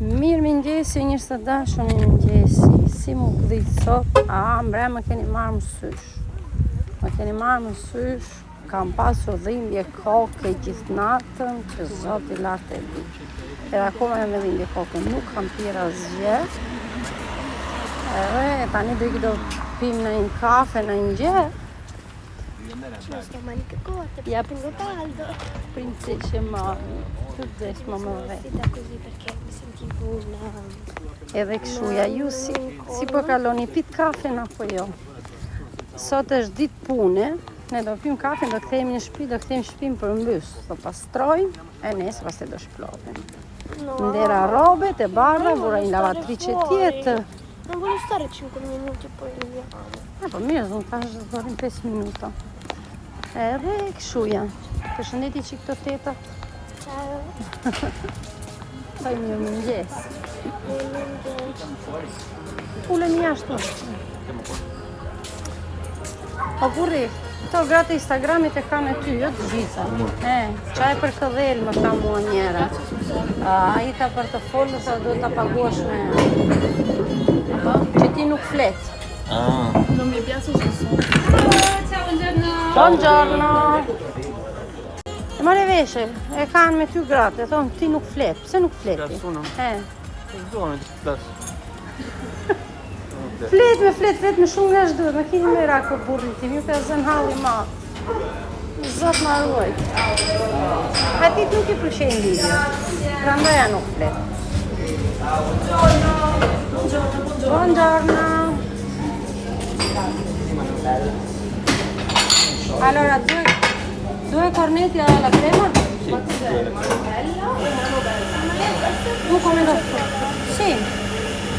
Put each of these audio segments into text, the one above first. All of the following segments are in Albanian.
Mirë mëngjesi, njërës të dashur, mirë mëngjesi. Si mu këdhitë sot? Mbre më keni marrë më sysh. Kam pasur dhimbje koke gjithë natën, që zoti lartë e di. Edhe akoma jam me dhimbje koke, nuk kam pirë asgjë. Edhe tani do pim në një kafe, në një gjë. Sto maniche corte, Ja, tengo caldo. Princesce mami, tu desh më më dhe. Vestita così perché mi sentivo una... Edhe këshuja, ju si po kaloni, pit kafen apo jo? Sot është ditë pune, ne do pim kafen, do kthehemi në shtëpi, do kthehemi shtëpinë për mbys, do pastrojmë, e nesër pastaj do shplotem. No, Ndera robet e bardha, vura një lavatrice tjetër. non voglio stare 5 minuti poi andiamo. Po mirë, zonë tash do dorim 5 minuta. Edhe këshuja. Përshëndetje që këto teta. Ciao. Thoj mirë mëngjes. Ulem jashtu. Po burri, këto gratë Instagramit e kanë e ty, jo të gjitha. Qaj për këdhel më tha mua njera. Ai tha për të folur sa duhet ta paguash me... Që ti nuk flet. Non mi piace questo. Ciao, buongiorno. Buongiorno. E ma le veshe, e kanë me ty gratë, e thonë ti nuk flet, pse nuk fleti? Flet me shumë nga shduhet, me kini me rakë për burrin tim, ju ka zënë halli ma. Zot ma ruaj. Atit nuk i pëlqejnë video, prandoja nuk flet. Buongiorno. Allora, due cornetti alla crema? Sì, tu come lo fai? Sì.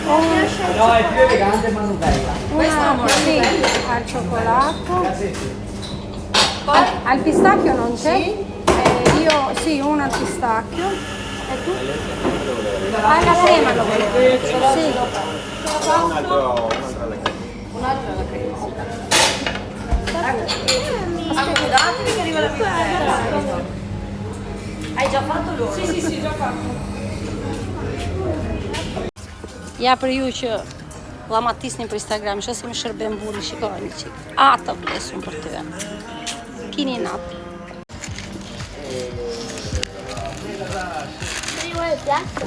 No, è più elegante Manubella. Sì, al cioccolato. Al pistacchio non c'è? Io sì, una al pistacchio. E tu? Alla crema lo volevo. Sì. Un'altra alla crema. Accomodatevi che arriva la pizza. Hai già fatto l'ora? Sì, già fatto. Ja për ju që llamatisni për Instagram, shë si më shërben burri, shikoni qik. Ata blesun për të. Kini natë. Prima il piatto.